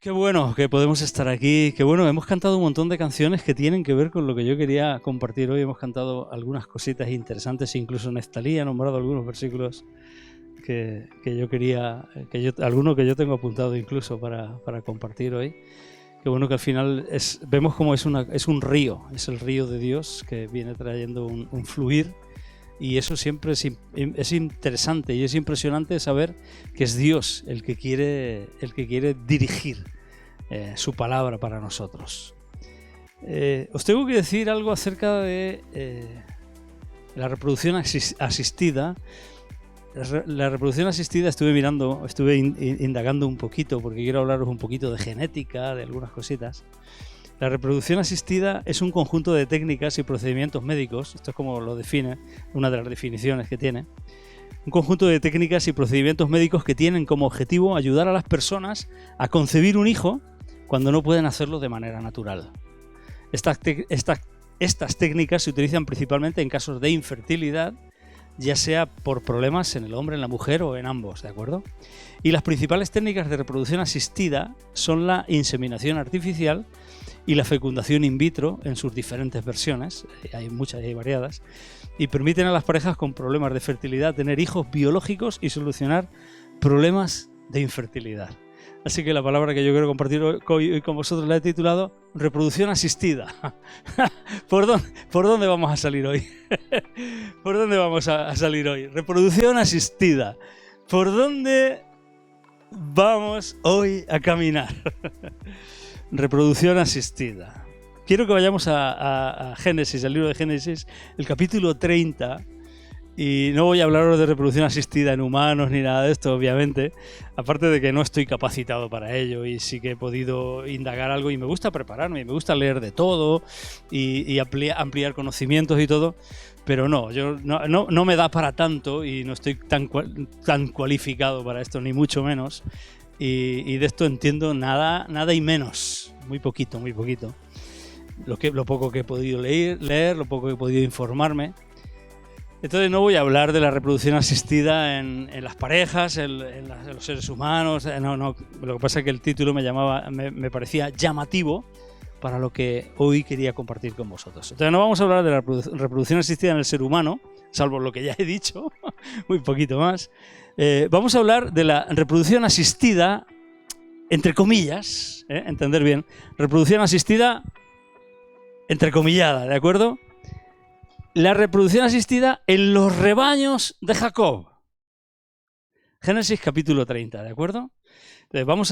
Qué bueno que podemos estar aquí, qué bueno, hemos cantado un montón de canciones que tienen que ver con lo que yo quería compartir hoy, hemos cantado algunas cositas interesantes, incluso Neftalí ha nombrado algunos versículos que yo quería, alguno que yo tengo apuntado incluso para compartir hoy. Qué bueno que al final vemos como es un río, es el río de Dios que viene trayendo un fluir. Y eso siempre es interesante y es impresionante saber que es Dios el que quiere dirigir su palabra para nosotros. Os tengo que decir algo acerca de la reproducción asistida. La reproducción asistida estuve indagando un poquito porque quiero hablaros un poquito de genética, de algunas cositas. La reproducción asistida es un conjunto de técnicas y procedimientos médicos, esto es como lo define, una de las definiciones que tiene, un conjunto de técnicas y procedimientos médicos que tienen como objetivo ayudar a las personas a concebir un hijo cuando no pueden hacerlo de manera natural. Estas técnicas se utilizan principalmente en casos de infertilidad, ya sea por problemas en el hombre, en la mujer o en ambos, ¿de acuerdo? Y las principales técnicas de reproducción asistida son la inseminación artificial y la fecundación in vitro en sus diferentes versiones, hay muchas y hay variadas, y permiten a las parejas con problemas de fertilidad tener hijos biológicos y solucionar problemas de infertilidad. Así que la palabra que yo quiero compartir hoy con vosotros la he titulado reproducción asistida. ¿Por dónde vamos a salir hoy? ¿Por dónde vamos a salir hoy? Reproducción asistida. ¿Por dónde vamos hoy a caminar? Reproducción asistida. Quiero que vayamos a Génesis, al libro de Génesis, el capítulo 30. Y no voy a hablaros de reproducción asistida en humanos ni nada de esto, obviamente. Aparte de que no estoy capacitado para ello y sí que he podido indagar algo y me gusta prepararme, y me gusta leer de todo y ampliar conocimientos y todo. Pero no me da para tanto y no estoy tan cualificado para esto, ni mucho menos. Y de esto entiendo nada y menos, muy poquito. Lo poco que he podido leer, lo poco que he podido informarme. Entonces no voy a hablar de la reproducción asistida en las parejas, en los seres humanos. No. Lo que pasa es que el título me parecía llamativo para lo que hoy quería compartir con vosotros. Entonces no vamos a hablar de la reproducción asistida en el ser humano, salvo lo que ya he dicho, muy poquito más. Vamos a hablar de la reproducción asistida, entre comillas, entender bien, reproducción asistida entrecomillada, ¿de acuerdo? La reproducción asistida en los rebaños de Jacob. Génesis capítulo 30, ¿de acuerdo? Entonces vamos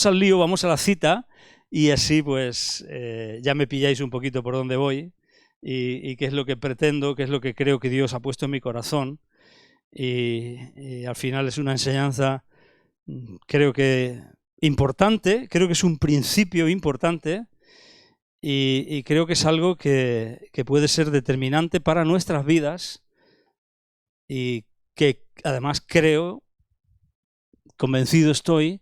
al lío, vamos a la cita y así pues ya me pilláis un poquito por dónde voy y qué es lo que pretendo, qué es lo que creo que Dios ha puesto en mi corazón y al final es una enseñanza creo que importante, creo que es un principio importante. Y creo que es algo que puede ser determinante para nuestras vidas y que además convencido estoy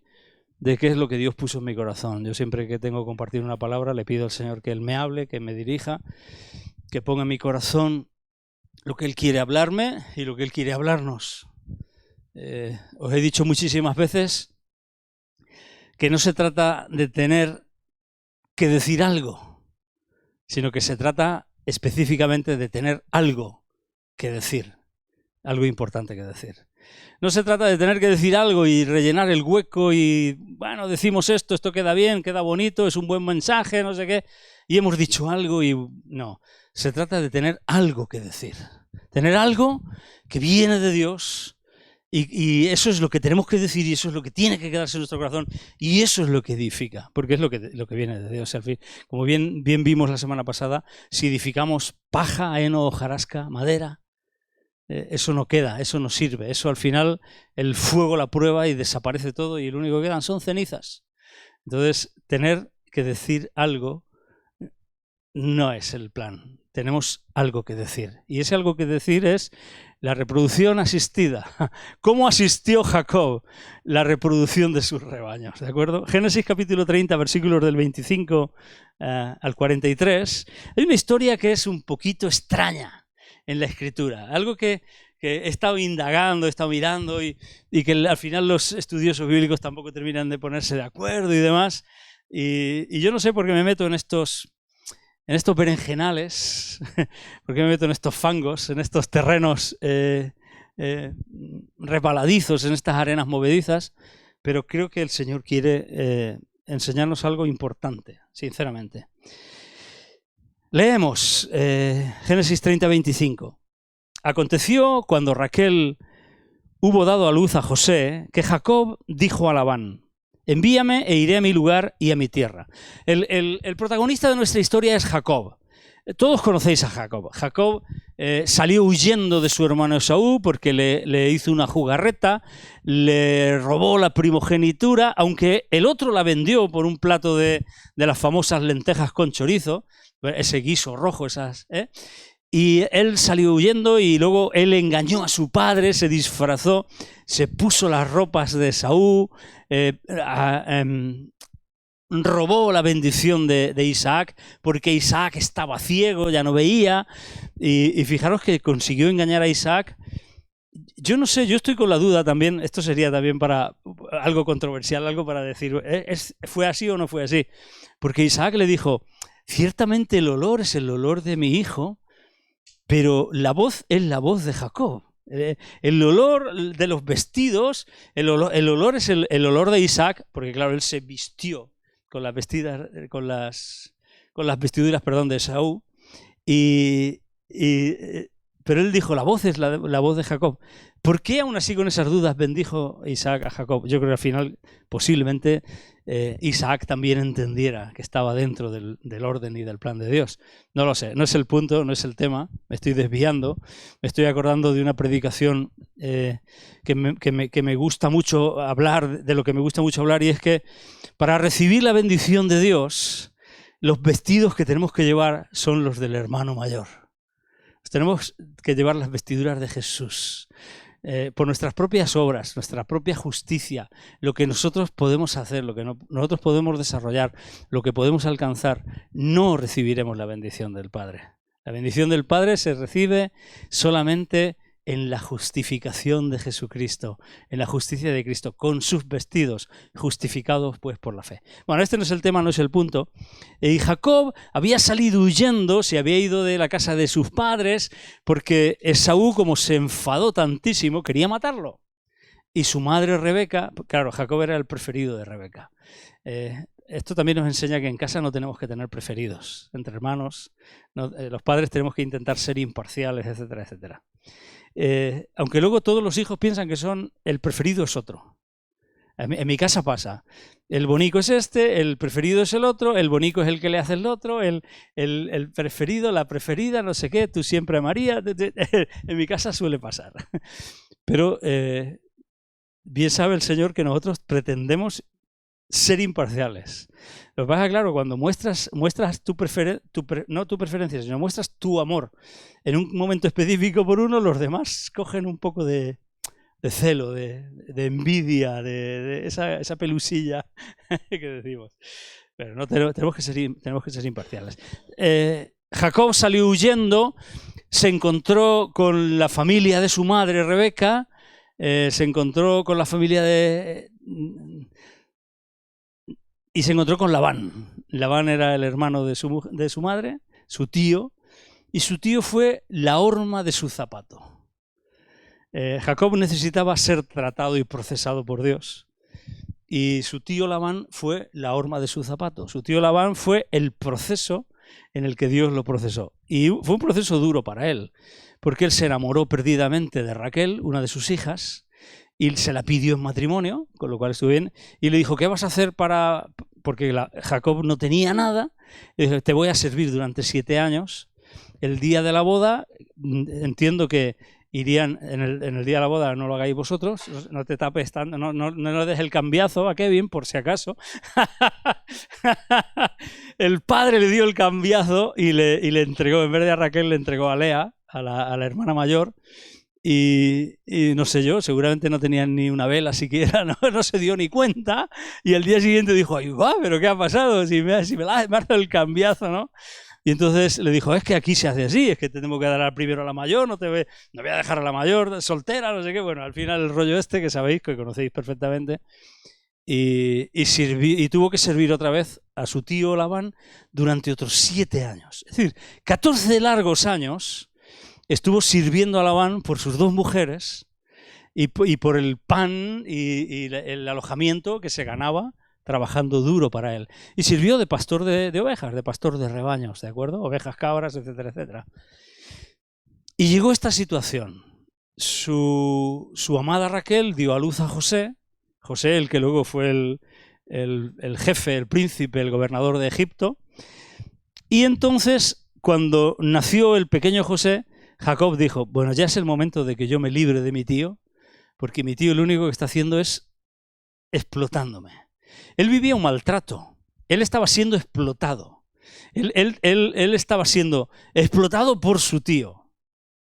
de qué es lo que Dios puso en mi corazón. Yo siempre que tengo que compartir una palabra le pido al Señor que Él me hable, que me dirija, que ponga en mi corazón lo que Él quiere hablarme y lo que Él quiere hablarnos. Os he dicho muchísimas veces que no se trata de tener que decir algo, sino que se trata específicamente de tener algo que decir, algo importante que decir. No se trata de tener que decir algo y rellenar el hueco y, bueno, decimos esto queda bien, queda bonito, es un buen mensaje, no sé qué, y hemos dicho algo y no. Se trata de tener algo que decir, tener algo que viene de Dios. Y eso es lo que tenemos que decir y eso es lo que tiene que quedarse en nuestro corazón y eso es lo que edifica, porque es lo que viene de Dios. Al fin, como bien vimos la semana pasada, si edificamos paja, heno, hojarasca, madera, eso no queda, eso no sirve. Eso al final el fuego la prueba y desaparece todo y lo único que quedan son cenizas. Entonces, tener que decir algo no es el plan. Tenemos algo que decir y ese algo que decir es la reproducción asistida. ¿Cómo asistió Jacob la reproducción de sus rebaños? ¿De acuerdo? Génesis capítulo 30, versículos del 25 al 43. Hay una historia que es un poquito extraña en la Escritura. Algo que he estado indagando, he estado mirando y que al final los estudiosos bíblicos tampoco terminan de ponerse de acuerdo y demás. Y yo no sé por qué me meto en estos berenjenales, por qué me meto en estos fangos, en estos terrenos resbaladizos, en estas arenas movedizas, pero creo que el Señor quiere enseñarnos algo importante, sinceramente. Leemos Génesis 30:25. Aconteció cuando Raquel hubo dado a luz a José, que Jacob dijo a Labán: envíame e iré a mi lugar y a mi tierra. El protagonista de nuestra historia es Jacob. Todos conocéis a Jacob. Jacob salió huyendo de su hermano Esaú porque le hizo una jugarreta, le robó la primogenitura, aunque el otro la vendió por un plato de las famosas lentejas con chorizo, ese guiso rojo, y él salió huyendo y luego él engañó a su padre, se disfrazó, se puso las ropas de Esaú, robó la bendición de Isaac porque Isaac estaba ciego, ya no veía, y fijaros que consiguió engañar a Isaac. Yo no sé, yo estoy con la duda también, esto sería también para algo controversial, algo para decir, ¿fue así o no fue así? Porque Isaac le dijo: ciertamente el olor es el olor de mi hijo, pero la voz es la voz de Jacob. El olor de los vestidos, el olor es el olor de Isaac, porque claro, él se vistió con las vestiduras, de Esaú, pero él dijo: la voz es la voz de Jacob. ¿Por qué aún así con esas dudas bendijo Isaac a Jacob? Yo creo que al final posiblemente Isaac también entendiera que estaba dentro del orden y del plan de Dios. No lo sé, no es el punto, no es el tema, me estoy desviando, me estoy acordando de una predicación que me gusta mucho hablar, de lo que me gusta mucho hablar, y es que para recibir la bendición de Dios, los vestidos que tenemos que llevar son los del hermano mayor. Tenemos que llevar las vestiduras de Jesús. Por nuestras propias obras, nuestra propia justicia, lo que nosotros podemos hacer, lo que nosotros podemos desarrollar, lo que podemos alcanzar, no recibiremos la bendición del Padre. La bendición del Padre se recibe solamente en la justificación de Jesucristo, en la justicia de Cristo, con sus vestidos, justificados pues por la fe. Bueno, este no es el tema, no es el punto. Y Jacob había salido huyendo, se había ido de la casa de sus padres, porque Esaú, como se enfadó tantísimo, quería matarlo. Y su madre Rebeca, claro, Jacob era el preferido de Rebeca. Esto también nos enseña que en casa no tenemos que tener preferidos. Entre hermanos, los padres tenemos que intentar ser imparciales, etcétera, etcétera. Aunque luego todos los hijos piensan que el preferido es otro. En mi casa pasa. El bonico es este, el preferido es el otro, el bonico es el que le hace el otro, el preferido, la preferida, no sé qué, tú siempre María. En mi casa suele pasar. Pero bien sabe el Señor que nosotros pretendemos ser imparciales. Lo que pasa, claro, cuando muestras no tu preferencia, sino muestras tu amor en un momento específico por uno, los demás cogen un poco de celo, de envidia, de esa pelusilla que decimos. Pero no tenemos que ser imparciales. Jacob salió huyendo, se encontró con la familia de su madre Rebeca, se encontró con la familia y se encontró con Labán. Labán era el hermano de su madre, su tío, y su tío fue la horma de su zapato. Jacob necesitaba ser tratado y procesado por Dios, y su tío Labán fue la horma de su zapato. Su tío Labán fue el proceso en el que Dios lo procesó. Y fue un proceso duro para él, porque él se enamoró perdidamente de Raquel, una de sus hijas, y se la pidió en matrimonio, con lo cual estuvo bien, y le dijo: ¿qué vas a hacer porque Jacob no tenía nada? Y dijo: te voy a servir durante 7 años. El día de la boda, entiendo que irían, en el día de la boda no lo hagáis vosotros, no te tapes tanto, no des el cambiazo a Kevin, por si acaso. El padre le dio el cambiazo y le entregó, en vez de a Raquel, le entregó a Lea, a la hermana mayor. Y no sé yo, seguramente no tenían ni una vela siquiera, no se dio ni cuenta, y el día siguiente dijo: ¡ay, va! ¿Pero qué ha pasado? Si me has dado el cambiazo, ¿no? Y entonces le dijo, es que aquí se hace así, es que te tengo que dar primero a la mayor, no voy a dejar a la mayor soltera, no sé qué. Bueno, al final el rollo este que sabéis, que conocéis perfectamente, y tuvo que servir otra vez a su tío Labán durante otros 7 años. Es decir, 14 largos años estuvo sirviendo a Labán por sus 2 mujeres y por el pan y el alojamiento que se ganaba trabajando duro para él. Y sirvió de pastor de ovejas, de pastor de rebaños, ¿de acuerdo? Ovejas, cabras, etcétera, etcétera. Y llegó esta situación. Su amada Raquel dio a luz a José, el que luego fue el jefe, el príncipe, el gobernador de Egipto. Y entonces, cuando nació el pequeño José, Jacob dijo, bueno, ya es el momento de que yo me libre de mi tío, porque mi tío lo único que está haciendo es explotándome. Él vivía un maltrato, él estaba siendo explotado, él estaba siendo explotado por su tío.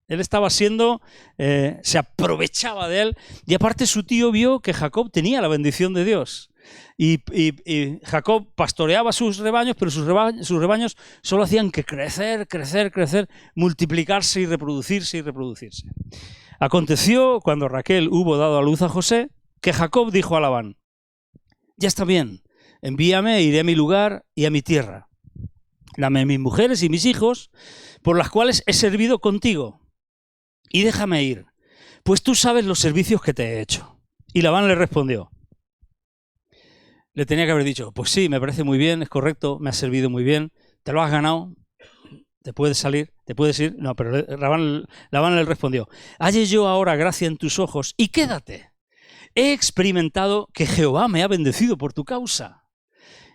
Él estaba siendo, se aprovechaba de él, y aparte su tío vio que Jacob tenía la bendición de Dios. Y Jacob pastoreaba sus rebaños, pero sus rebaños solo hacían que crecer, multiplicarse y reproducirse. Aconteció, cuando Raquel hubo dado a luz a José, que Jacob dijo a Labán, ya está bien, envíame, iré a mi lugar y a mi tierra. Dame mis mujeres y mis hijos, por las cuales he servido contigo, y déjame ir, pues tú sabes los servicios que te he hecho. Y Labán le respondió, le tenía que haber dicho, pues sí, me parece muy bien, es correcto, me has servido muy bien, te lo has ganado, te puedes salir, te puedes ir. No, pero Labán le respondió, halle yo ahora gracia en tus ojos y quédate. He experimentado que Jehová me ha bendecido por tu causa.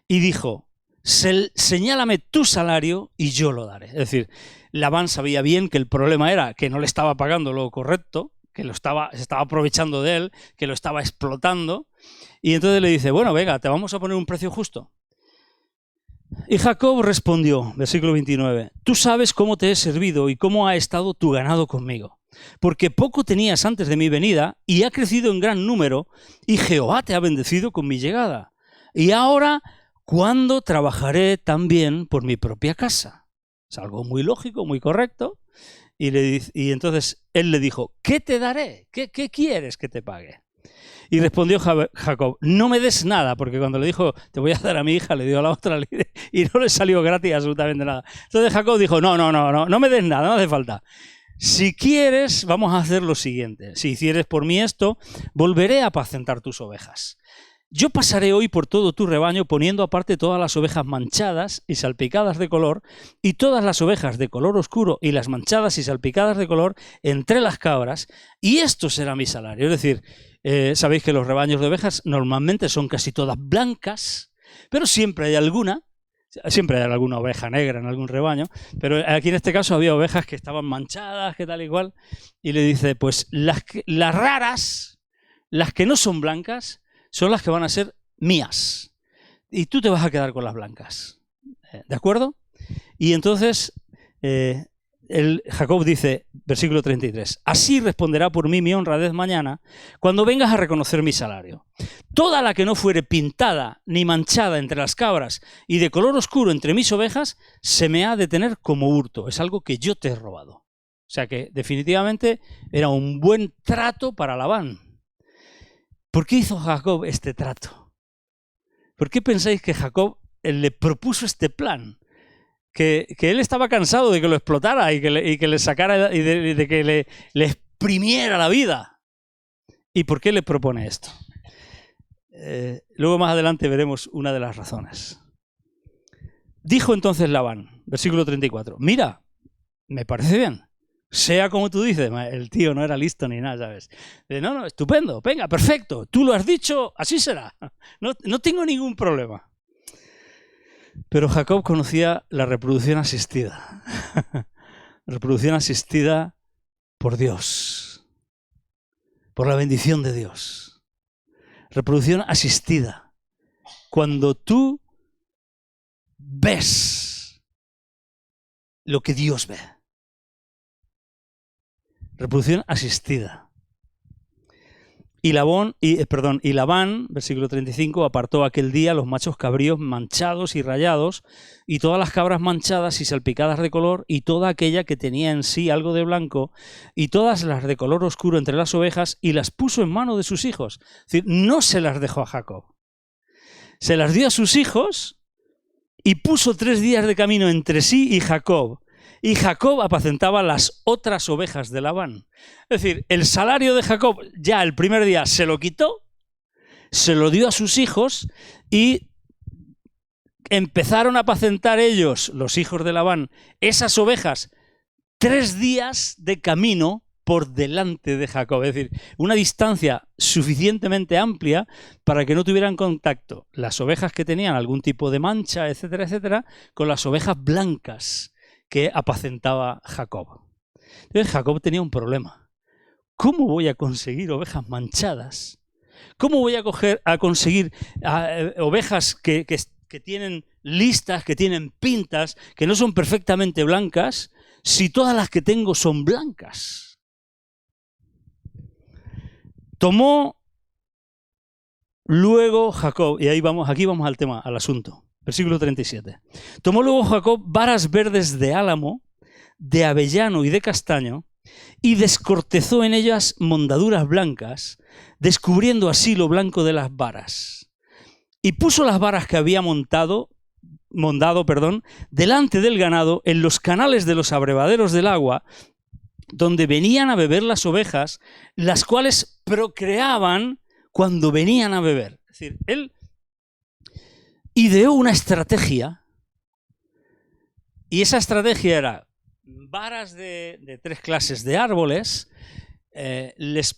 Y dijo, señálame tu salario y yo lo daré. Es decir, Labán sabía bien que el problema era que no le estaba pagando lo correcto, que se estaba aprovechando de él, que lo estaba explotando. Y entonces le dice, bueno, venga, te vamos a poner un precio justo. Y Jacob respondió, versículo 29, tú sabes cómo te he servido y cómo ha estado tu ganado conmigo. Porque poco tenías antes de mi venida y ha crecido en gran número, y Jehová te ha bendecido con mi llegada. Y ahora, ¿cuándo trabajaré también por mi propia casa? Es algo muy lógico, muy correcto. Y entonces él le dijo, ¿qué te daré? ¿Qué quieres que te pague? Y respondió Jacob, no me des nada, porque cuando le dijo, te voy a dar a mi hija, le dio a la otra y no le salió gratis absolutamente nada. Entonces Jacob dijo, no me des nada, no hace falta. Si quieres, vamos a hacer lo siguiente. Si hicieres por mí esto, volveré a apacentar tus ovejas. Yo pasaré hoy por todo tu rebaño poniendo aparte todas las ovejas manchadas y salpicadas de color y todas las ovejas de color oscuro y las manchadas y salpicadas de color entre las cabras, y esto será mi salario. Es decir, sabéis que los rebaños de ovejas normalmente son casi todas blancas, pero siempre hay alguna oveja negra en algún rebaño, pero aquí en este caso había ovejas que estaban manchadas, que tal y cual, y le dice, pues las raras, las que no son blancas, son las que van a ser mías, y tú te vas a quedar con las blancas, ¿de acuerdo? Y entonces Jacob dice, versículo 33, así responderá por mí mi honradez mañana, cuando vengas a reconocer mi salario. Toda la que no fuere pintada ni manchada entre las cabras y de color oscuro entre mis ovejas, se me ha de tener como hurto. Es algo que yo te he robado. O sea que definitivamente era un buen trato para Labán. ¿Por qué hizo Jacob este trato? ¿Por qué pensáis que Jacob le propuso este plan? Que él estaba cansado de que lo explotara y que le sacara y de que le exprimiera la vida. ¿Y por qué le propone esto? Luego más adelante veremos una de las razones. Dijo entonces Labán, versículo 34, mira, me parece bien, sea como tú dices. El tío no era listo ni nada, ¿sabes? No, estupendo, venga, perfecto, tú lo has dicho, así será, no tengo ningún problema. Pero Jacob conocía la reproducción asistida. Reproducción asistida por Dios, por la bendición de Dios. Reproducción asistida. Cuando tú ves lo que Dios ve. Reproducción asistida. Y Labán, versículo 35, apartó aquel día los machos cabríos manchados y rayados, y todas las cabras manchadas y salpicadas de color, y toda aquella que tenía en sí algo de blanco, y todas las de color oscuro entre las ovejas, y las puso en mano de sus hijos. Es decir, no se las dejó a Jacob. Se las dio a sus hijos y puso 3 días de camino entre sí y Jacob. Y Jacob apacentaba las otras ovejas de Labán. Es decir, el salario de Jacob ya el primer día se lo quitó, se lo dio a sus hijos y empezaron a apacentar ellos, los hijos de Labán, esas ovejas 3 días de camino por delante de Jacob. Es decir, una distancia suficientemente amplia para que no tuvieran contacto las ovejas que tenían algún tipo de mancha, etcétera, etcétera, con las ovejas blancas que apacentaba Jacob. Entonces Jacob tenía un problema. ¿Cómo voy a conseguir ovejas manchadas? ¿Cómo voy a conseguir ovejas que tienen listas, que tienen pintas, que no son perfectamente blancas, si todas las que tengo son blancas? Tomó luego Jacob, y aquí vamos al tema, al asunto. Versículo 37. Tomó luego Jacob varas verdes de álamo, de avellano y de castaño, y descortezó en ellas mondaduras blancas, descubriendo así lo blanco de las varas. Y puso las varas que había mondado, delante del ganado, en los canales de los abrevaderos del agua, donde venían a beber las ovejas, las cuales procreaban cuando venían a beber. Es decir, él ideó una estrategia, y esa estrategia era varas de 3 clases de árboles, les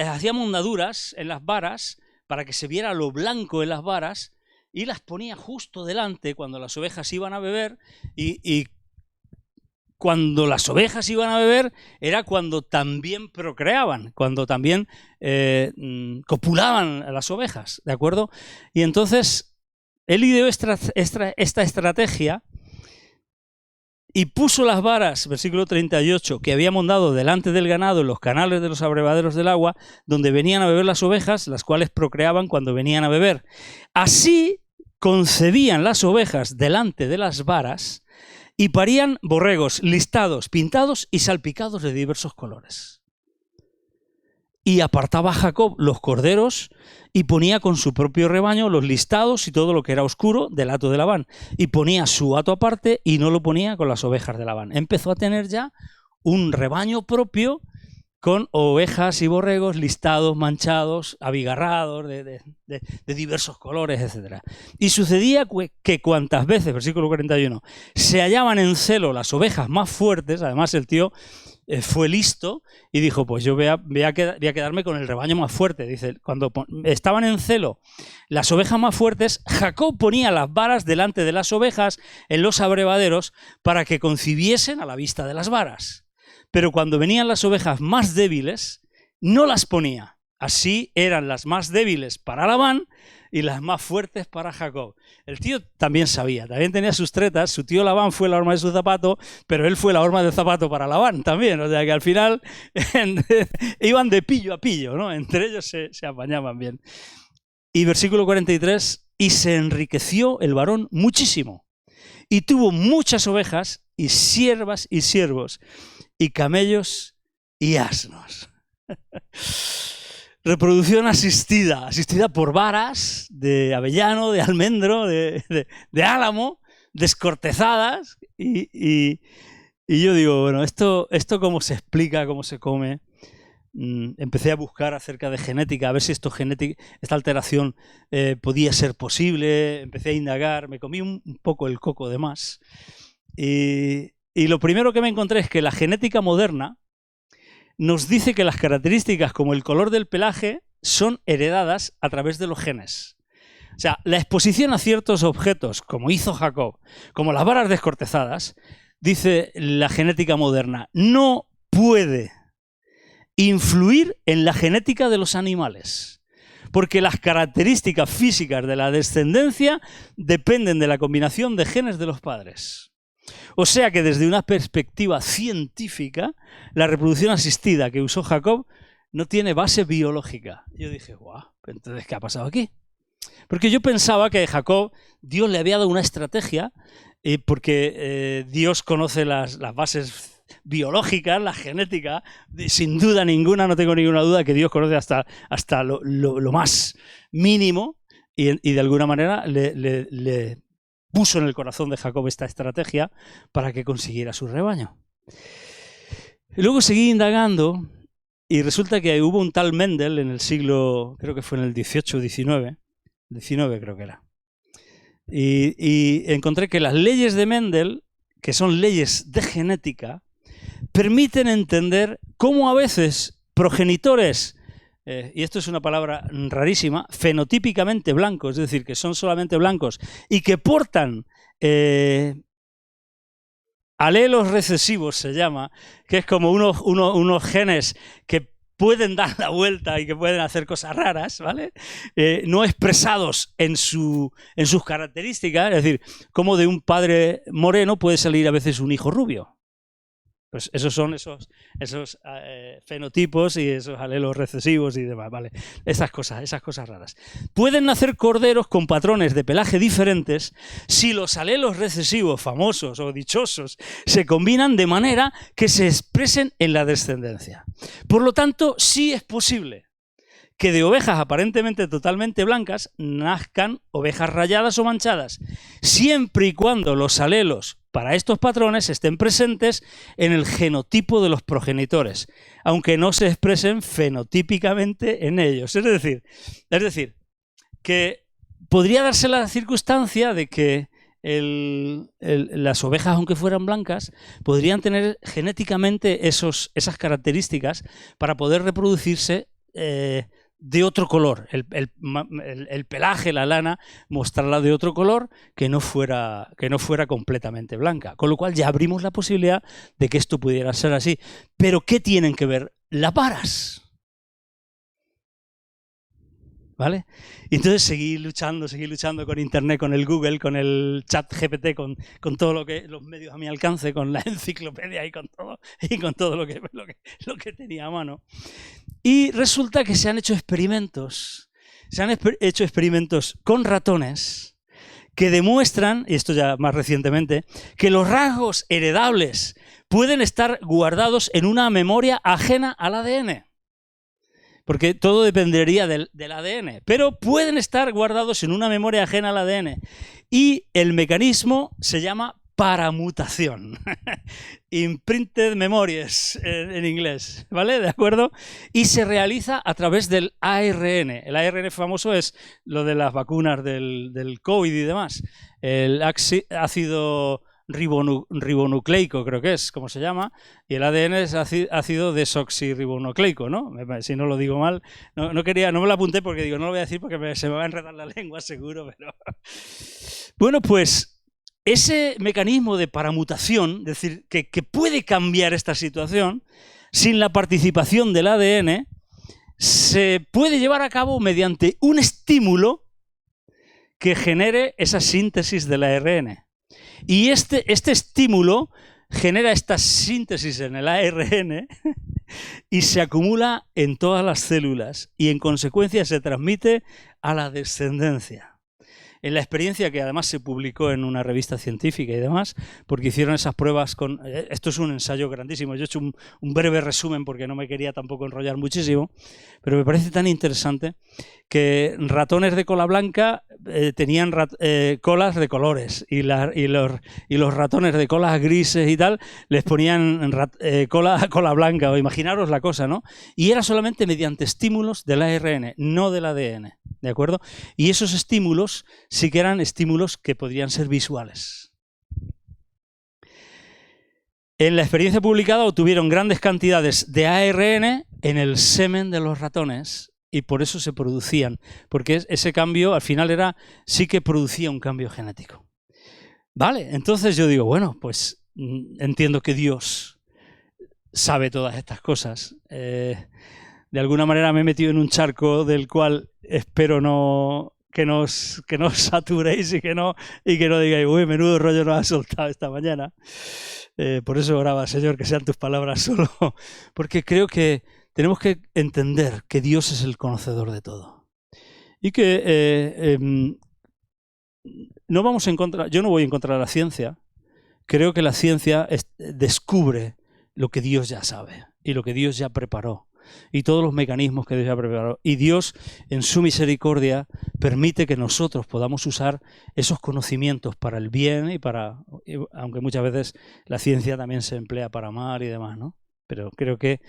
hacía mondaduras en las varas para que se viera lo blanco en las varas, y las ponía justo delante cuando las ovejas iban a beber, y cuando las ovejas iban a beber era cuando también procreaban, cuando también copulaban las ovejas, ¿de acuerdo? Y entonces él ideó esta estrategia y puso las varas, versículo 38, que había mondado delante del ganado en los canales de los abrevaderos del agua, donde venían a beber las ovejas, las cuales procreaban cuando venían a beber. Así concebían las ovejas delante de las varas y parían borregos listados, pintados y salpicados de diversos colores. Y apartaba a Jacob los corderos y ponía con su propio rebaño los listados y todo lo que era oscuro del hato de Labán. Y ponía su hato aparte y no lo ponía con las ovejas de Labán. Empezó a tener ya un rebaño propio con ovejas y borregos listados, manchados, abigarrados, de diversos colores, etc. Y sucedía que cuantas veces, versículo 41, se hallaban en celo las ovejas más fuertes, además el tío fue listo y dijo, pues yo voy a quedarme con el rebaño más fuerte. Dice, cuando estaban en celo las ovejas más fuertes, Jacob ponía las varas delante de las ovejas en los abrevaderos para que concibiesen a la vista de las varas. Pero cuando venían las ovejas más débiles, no las ponía. Así eran las más débiles para Labán y las más fuertes para Jacob. El tío también sabía, también tenía sus tretas. Su tío Labán fue la horma de su zapato, pero él fue la horma del zapato para Labán también. O sea que al final iban de pillo a pillo, ¿no? Entre ellos se apañaban bien. Y versículo 43, y se enriqueció el varón muchísimo, y tuvo muchas ovejas, y siervas y siervos, y camellos y asnos. Reproducción asistida por varas de avellano, de almendro, de álamo, descortezadas. Y yo digo, bueno, ¿esto cómo se explica, cómo se come? Empecé a buscar acerca de genética, a ver si esta alteración podía ser posible. Empecé a indagar, me comí un poco el coco de más. Y lo primero que me encontré es que la genética moderna nos dice que las características como el color del pelaje son heredadas a través de los genes. O sea, la exposición a ciertos objetos, como hizo Jacob, como las varas descortezadas, dice la genética moderna, no puede influir en la genética de los animales, porque las características físicas de la descendencia dependen de la combinación de genes de los padres. O sea que desde una perspectiva científica, la reproducción asistida que usó Jacob no tiene base biológica. Yo dije, guau, entonces, ¿qué ha pasado aquí? Porque yo pensaba que Jacob, Dios le había dado una estrategia, porque Dios conoce las bases biológicas, la genética, sin duda ninguna, no tengo ninguna duda que Dios conoce hasta lo más mínimo, y de alguna manera le puso en el corazón de Jacob esta estrategia para que consiguiera su rebaño. Y luego seguí indagando y resulta que hubo un tal Mendel en el siglo, creo que fue en el 18 o 19 creo que era. Y encontré que las leyes de Mendel, que son leyes de genética, permiten entender cómo a veces progenitores, y esto es una palabra rarísima, fenotípicamente blancos, es decir, que son solamente blancos y que portan alelos recesivos, se llama, que es como unos genes que pueden dar la vuelta y que pueden hacer cosas raras, ¿vale? No expresados en sus características, es decir, como de un padre moreno puede salir a veces un hijo rubio. Pues esos son esos fenotipos y esos alelos recesivos y demás, ¿vale? Esas cosas raras. Pueden nacer corderos con patrones de pelaje diferentes si los alelos recesivos famosos o dichosos se combinan de manera que se expresen en la descendencia. Por lo tanto, sí es posible que de ovejas aparentemente totalmente blancas nazcan ovejas rayadas o manchadas, siempre y cuando los alelos para estos patrones estén presentes en el genotipo de los progenitores, aunque no se expresen fenotípicamente en ellos. Es decir, que podría darse la circunstancia de que las ovejas, aunque fueran blancas, podrían tener genéticamente esas características para poder reproducirse de otro color, el pelaje, la lana, mostrarla de otro color que no fuera completamente blanca. Con lo cual ya abrimos la posibilidad de que esto pudiera ser así. Pero ¿qué tienen que ver las varas? ¿Vale? Y entonces seguí luchando con Internet, con el Google, con el chat GPT, con todo los medios a mi alcance, con la enciclopedia y con todo lo que tenía a mano. Y resulta que se han hecho experimentos con ratones que demuestran, y esto ya más recientemente, que los rasgos heredables pueden estar guardados en una memoria ajena al ADN. Porque todo dependería del ADN, pero pueden estar guardados en una memoria ajena al ADN. Y el mecanismo se llama paramutación. Imprinted memories en inglés, ¿vale? ¿De acuerdo? Y se realiza a través del ARN. El ARN famoso es lo de las vacunas del COVID y demás. El ácido ribonucleico, creo que es, como se llama, y el ADN es ácido desoxirribonucleico, ¿no? Si no lo digo mal, no me lo apunté porque digo, no lo voy a decir porque se me va a enredar la lengua, seguro, pero... Bueno, pues ese mecanismo de paramutación, es decir, que puede cambiar esta situación, sin la participación del ADN, se puede llevar a cabo mediante un estímulo que genere esa síntesis del ARN. Y este estímulo genera esta síntesis en el ARN y se acumula en todas las células y en consecuencia se transmite a la descendencia. En la experiencia que además se publicó en una revista científica y demás, porque hicieron esas pruebas con... Esto es un ensayo grandísimo, yo he hecho un breve resumen porque no me quería tampoco enrollar muchísimo, pero me parece tan interesante que ratones de cola blanca tenían colas de colores y los ratones de colas grises y tal les ponían cola blanca, o imaginaros la cosa, ¿no? Y era solamente mediante estímulos del ARN, no del ADN, ¿de acuerdo? Y esos estímulos sí que eran estímulos que podrían ser visuales. En la experiencia publicada obtuvieron grandes cantidades de ARN en el semen de los ratones y por eso se producían, porque ese cambio al final sí que producía un cambio genético. Vale, entonces yo digo, bueno, pues entiendo que Dios sabe todas estas cosas. De alguna manera me he metido en un charco del cual espero os saturéis y que no digáis, uy, menudo rollo nos has soltado esta mañana. Por eso oraba, Señor, que sean tus palabras solo, porque creo que tenemos que entender que Dios es el conocedor de todo. Y que no vamos en contra, yo no voy en contra de la ciencia. Creo que la ciencia descubre lo que Dios ya sabe y lo que Dios ya preparó y todos los mecanismos que Dios ya preparó. Y Dios, en su misericordia, permite que nosotros podamos usar esos conocimientos para el bien aunque muchas veces la ciencia también se emplea para mal y demás, ¿no? Pero creo que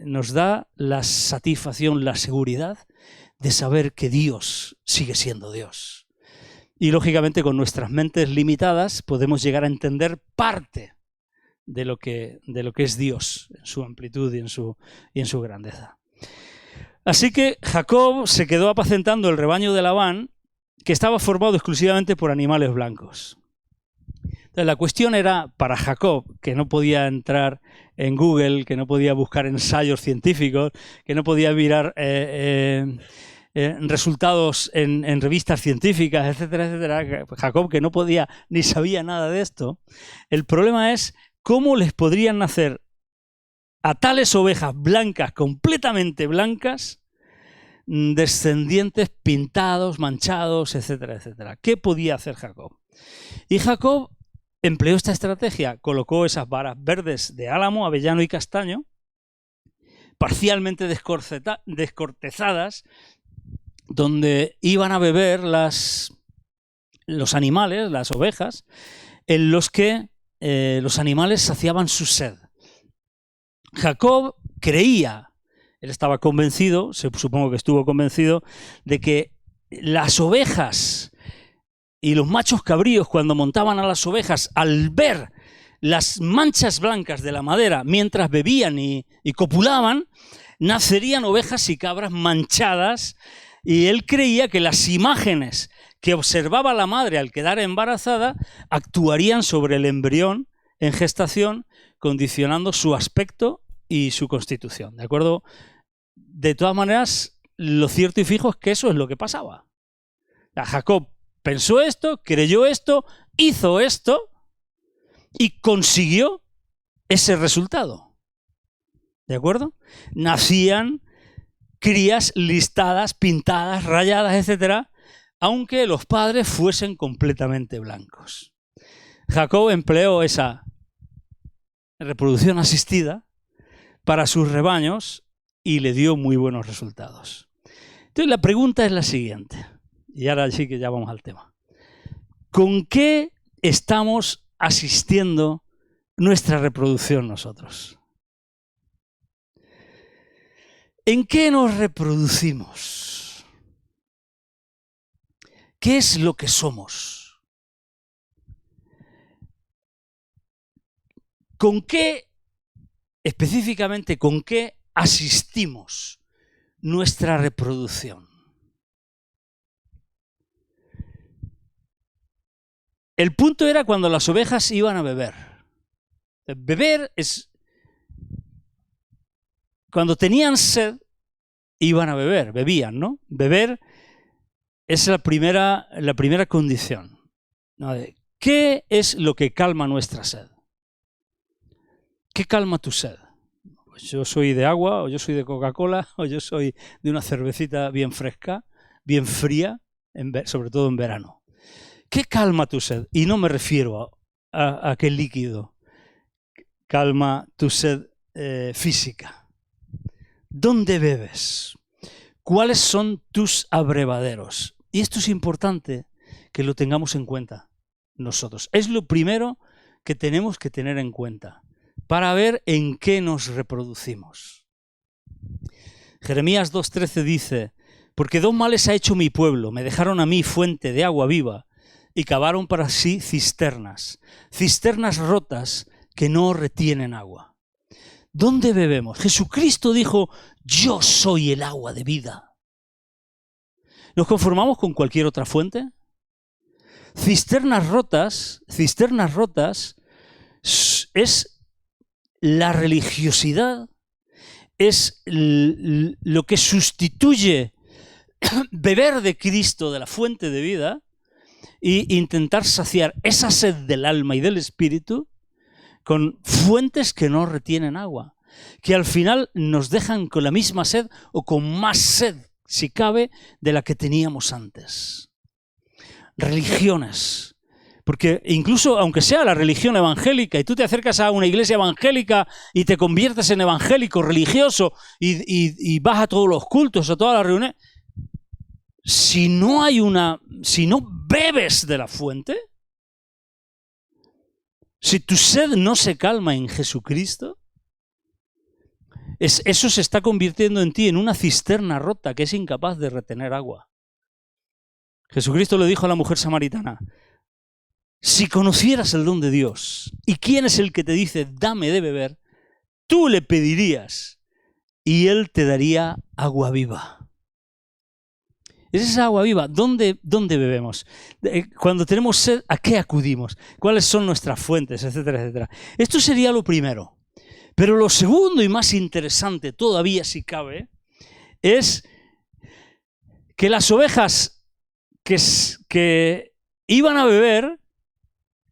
nos da la satisfacción, la seguridad de saber que Dios sigue siendo Dios. Y lógicamente con nuestras mentes limitadas podemos llegar a entender parte de lo que es Dios en su amplitud y en su grandeza. Así que Jacob se quedó apacentando el rebaño de Labán, que estaba formado exclusivamente por animales blancos. Entonces, la cuestión era para Jacob, que no podía entrar en Google, que no podía buscar ensayos científicos, que no podía mirar resultados en revistas científicas, etcétera, etcétera. Jacob, que no podía ni sabía nada de esto. El problema es cómo les podrían nacer a tales ovejas blancas, completamente blancas, descendientes pintados, manchados, etcétera, etcétera. ¿Qué podía hacer Jacob? Y Jacob empleó esta estrategia, colocó esas varas verdes de álamo, avellano y castaño, parcialmente descortezadas, donde iban a beber los animales, las ovejas, en los que los animales saciaban su sed. Jacob creía, él estaba convencido, supongo que estuvo convencido, de que las ovejas y los machos cabríos, cuando montaban a las ovejas, al ver las manchas blancas de la madera mientras bebían y copulaban, nacerían ovejas y cabras manchadas, y él creía que las imágenes que observaba la madre al quedar embarazada actuarían sobre el embrión en gestación, condicionando su aspecto y su constitución, ¿de acuerdo? De todas maneras, lo cierto y fijo es que eso es lo que pasaba. Jacob pensó esto, creyó esto, hizo esto y consiguió ese resultado. ¿De acuerdo? Nacían crías listadas, pintadas, rayadas, etcétera, aunque los padres fuesen completamente blancos. Jacob empleó esa reproducción asistida para sus rebaños y le dio muy buenos resultados. Entonces la pregunta es la siguiente, y ahora sí que ya vamos al tema. ¿Con qué estamos asistiendo nuestra reproducción nosotros? ¿En qué nos reproducimos? ¿Qué es lo que somos? ¿Con qué, específicamente, con qué asistimos nuestra reproducción? El punto era cuando las ovejas iban a beber. Beber es... Cuando tenían sed, iban a beber, bebían, ¿no? Beber es la primera condición, ¿no? ¿Qué es lo que calma nuestra sed? ¿Qué calma tu sed? Pues yo soy de agua, o yo soy de Coca-Cola, o yo soy de una cervecita bien fresca, bien fría, sobre todo en verano. ¿Qué calma tu sed? Y no me refiero a qué líquido calma tu sed física. ¿Dónde bebes? ¿Cuáles son tus abrevaderos? Y esto es importante que lo tengamos en cuenta nosotros. Es lo primero que tenemos que tener en cuenta para ver en qué nos reproducimos. Jeremías 2:13 dice: porque dos males ha hecho mi pueblo, me dejaron a mí fuente de agua viva y cavaron para sí cisternas rotas que no retienen agua. ¿Dónde bebemos? Jesucristo dijo: yo soy el agua de vida. ¿Nos conformamos con cualquier otra fuente? Cisternas rotas es la religiosidad, es lo que sustituye beber de Cristo, de la fuente de vida, e intentar saciar esa sed del alma y del espíritu con fuentes que no retienen agua, que al final nos dejan con la misma sed o con más sed, si cabe, de la que teníamos antes. Religiones. Porque incluso aunque sea la religión evangélica y tú te acercas a una iglesia evangélica y te conviertes en evangélico religioso y vas a todos los cultos, a todas las reuniones, si no bebes de la fuente, si tu sed no se calma en Jesucristo, eso se está convirtiendo en ti en una cisterna rota que es incapaz de retener agua. Jesucristo le dijo a la mujer samaritana: si conocieras el don de Dios y quién es el que te dice dame de beber, tú le pedirías y él te daría agua viva. Es esa agua viva. ¿Dónde bebemos? Cuando tenemos sed, ¿a qué acudimos? ¿Cuáles son nuestras fuentes? Etcétera, etcétera. Esto sería lo primero. Pero lo segundo y más interesante todavía, si cabe, es que las ovejas que iban a beber,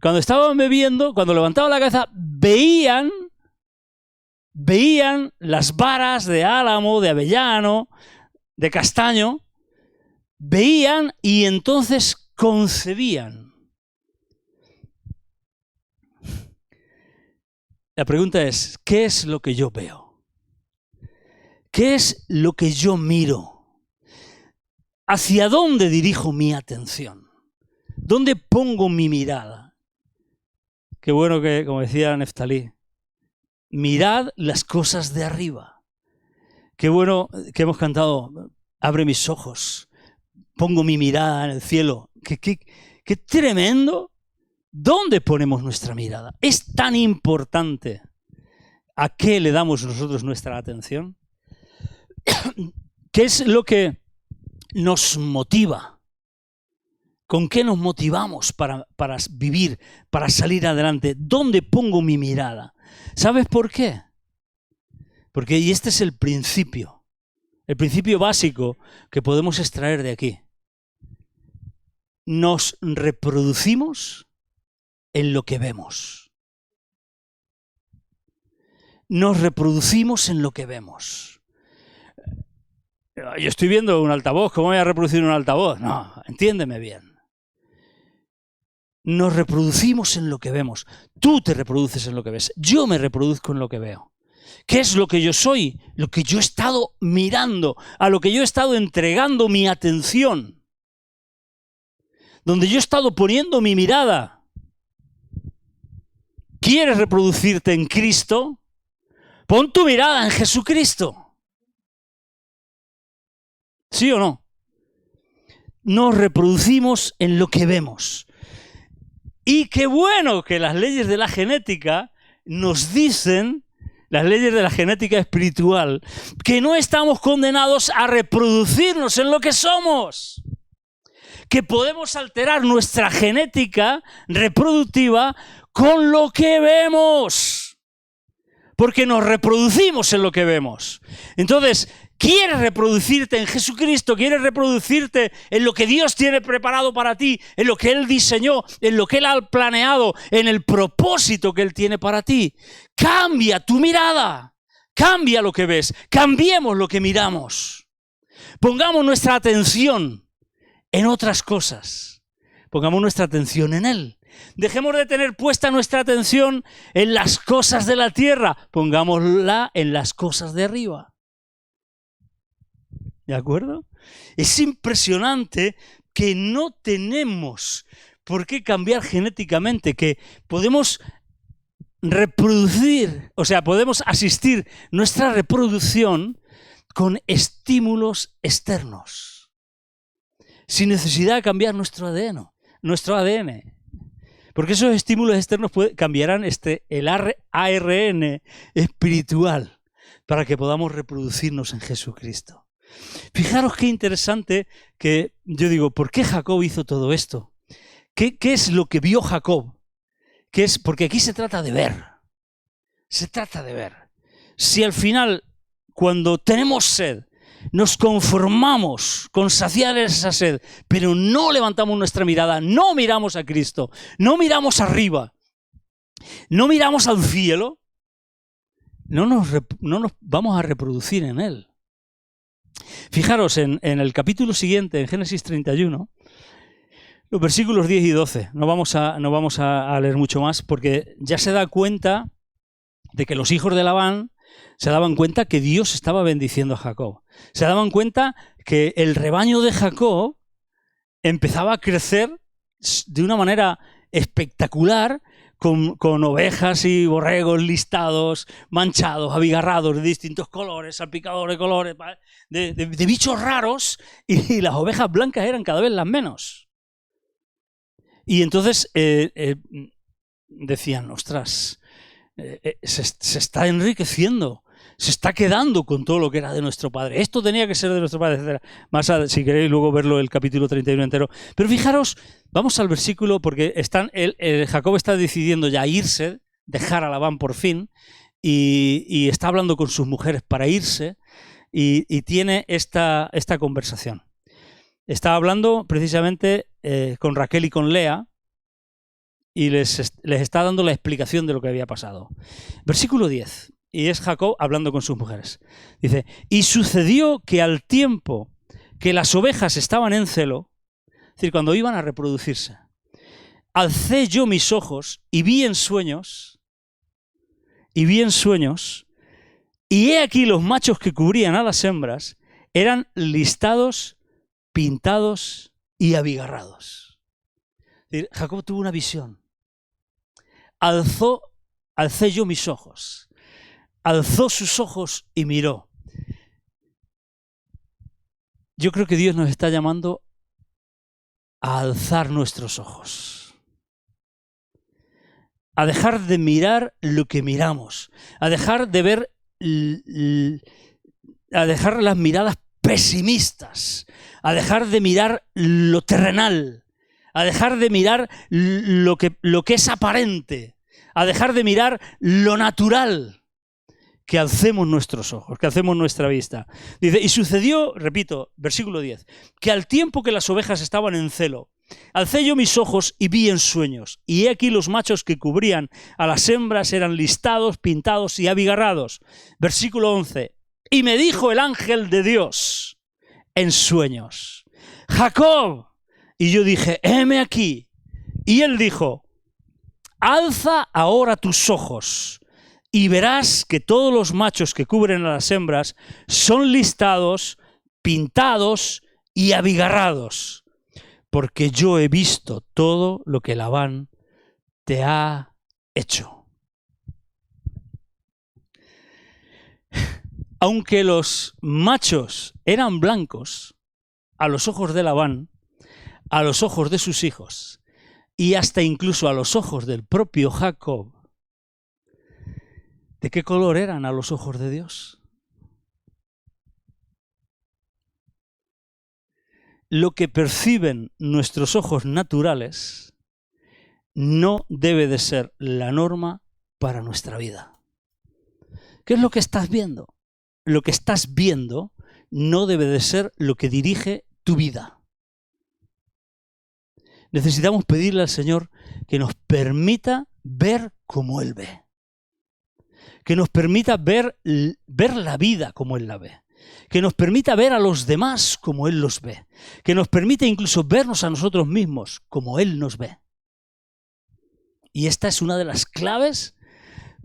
cuando estaban bebiendo, cuando levantaban la cabeza, veían las varas de álamo, de avellano, de castaño, veían y entonces concebían. La pregunta es, ¿qué es lo que yo veo? ¿Qué es lo que yo miro? ¿Hacia dónde dirijo mi atención? ¿Dónde pongo mi mirada? Qué bueno que, como decía Neftalí, mirad las cosas de arriba. Qué bueno que hemos cantado, abre mis ojos, pongo mi mirada en el cielo. Qué tremendo. ¿Dónde ponemos nuestra mirada? ¿Es tan importante a qué le damos nosotros nuestra atención? ¿Qué es lo que nos motiva? ¿Con qué nos motivamos para vivir, para salir adelante? ¿Dónde pongo mi mirada? ¿Sabes por qué? Porque, y este es el principio básico que podemos extraer de aquí. Nos reproducimos en lo que vemos. Nos reproducimos en lo que vemos. Yo estoy viendo un altavoz, ¿cómo voy a reproducir un altavoz? No, entiéndeme bien. Nos reproducimos en lo que vemos. Tú te reproduces en lo que ves. Yo me reproduzco en lo que veo. ¿Qué es lo que yo soy? Lo que yo he estado mirando, a lo que yo he estado entregando mi atención. Donde yo he estado poniendo mi mirada. ¿Quieres reproducirte en Cristo? Pon tu mirada en Jesucristo. ¿Sí o no? Nos reproducimos en lo que vemos. Y qué bueno que las leyes de la genética nos dicen, las leyes de la genética espiritual, que no estamos condenados a reproducirnos en lo que somos. Que podemos alterar nuestra genética reproductiva con lo que vemos. Porque nos reproducimos en lo que vemos. Entonces, ¿quieres reproducirte en Jesucristo? ¿Quieres reproducirte en lo que Dios tiene preparado para ti? En lo que Él diseñó, en lo que Él ha planeado, en el propósito que Él tiene para ti. Cambia tu mirada. Cambia lo que ves. Cambiemos lo que miramos. Pongamos nuestra atención en otras cosas. Pongamos nuestra atención en Él. Dejemos de tener puesta nuestra atención en las cosas de la tierra. Pongámosla en las cosas de arriba. ¿De acuerdo? Es impresionante que no tenemos por qué cambiar genéticamente, que podemos reproducir, o sea, podemos asistir nuestra reproducción con estímulos externos, sin necesidad de cambiar nuestro ADN. Porque esos estímulos externos cambiarán el ARN espiritual para que podamos reproducirnos en Jesucristo. Fijaros qué interesante que yo digo, ¿por qué Jacob hizo todo esto? ¿Qué es lo que vio Jacob? Porque aquí se trata de ver. Se trata de ver. Si al final, cuando tenemos sed, nos conformamos con saciar esa sed, pero no levantamos nuestra mirada, no miramos a Cristo, no miramos arriba, no miramos al cielo, no nos vamos a reproducir en Él. Fijaros en el capítulo siguiente, en Génesis 31, los versículos 10 y 12. No vamos a leer mucho más porque ya se da cuenta de que los hijos de Labán se daban cuenta que Dios estaba bendiciendo a Jacob. Se daban cuenta que el rebaño de Jacob empezaba a crecer de una manera espectacular, con ovejas y borregos listados, manchados, abigarrados, de distintos colores, salpicadores de colores, de bichos raros, y las ovejas blancas eran cada vez las menos. Y entonces decían, ostras, se está enriqueciendo, se está quedando con todo lo que era de nuestro padre. Esto tenía que ser de nuestro padre, etc. Más si queréis luego verlo el capítulo 31 entero. Pero fijaros, vamos al versículo porque Jacob está decidiendo ya irse, dejar a Labán por fin, y está hablando con sus mujeres para irse, y tiene esta conversación. Está hablando precisamente con Raquel y con Lea, y les está dando la explicación de lo que había pasado. Versículo 10. Y es Jacob hablando con sus mujeres. Dice, y sucedió que al tiempo que las ovejas estaban en celo, es decir, cuando iban a reproducirse, alcé yo mis ojos y vi en sueños, y he aquí los machos que cubrían a las hembras eran listados, pintados y abigarrados. Es decir, Jacob tuvo una visión. Alcé yo mis ojos. Alzó sus ojos y miró. Yo creo que Dios nos está llamando a alzar nuestros ojos, a dejar de mirar lo que miramos, a dejar de ver, a dejar las miradas pesimistas, a dejar de mirar lo terrenal, a dejar de mirar lo que es aparente, a dejar de mirar lo natural. Que alcemos nuestros ojos, que alcemos nuestra vista. Dice, y sucedió, repito, versículo 10, que al tiempo que las ovejas estaban en celo, alcé yo mis ojos y vi en sueños, y he aquí los machos que cubrían a las hembras eran listados, pintados y abigarrados. Versículo 11, y me dijo el ángel de Dios en sueños, Jacob, y yo dije, heme aquí, y él dijo, alza ahora tus ojos, y verás que todos los machos que cubren a las hembras son listados, pintados y abigarrados, porque yo he visto todo lo que Labán te ha hecho. Aunque los machos eran blancos, a los ojos de Labán, a los ojos de sus hijos, y hasta incluso a los ojos del propio Jacob, ¿de qué color eran a los ojos de Dios? Lo que perciben nuestros ojos naturales no debe de ser la norma para nuestra vida. ¿Qué es lo que estás viendo? Lo que estás viendo no debe de ser lo que dirige tu vida. Necesitamos pedirle al Señor que nos permita ver como Él ve. Que nos permita ver la vida como Él la ve, que nos permita ver a los demás como Él los ve, que nos permita incluso vernos a nosotros mismos como Él nos ve. Y esta es una de las claves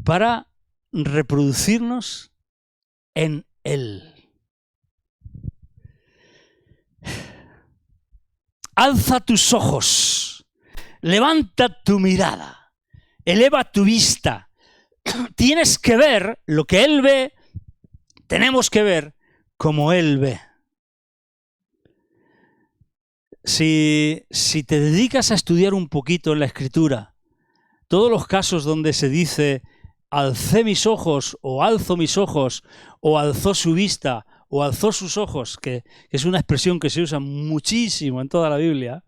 para reproducirnos en Él. Alza tus ojos, levanta tu mirada, eleva tu vista. Tienes que ver lo que Él ve, tenemos que ver como Él ve. Si te dedicas a estudiar un poquito en la Escritura, todos los casos donde se dice alcé mis ojos, o alzo mis ojos, o alzó su vista, o alzó sus ojos, que es una expresión que se usa muchísimo en toda la Biblia,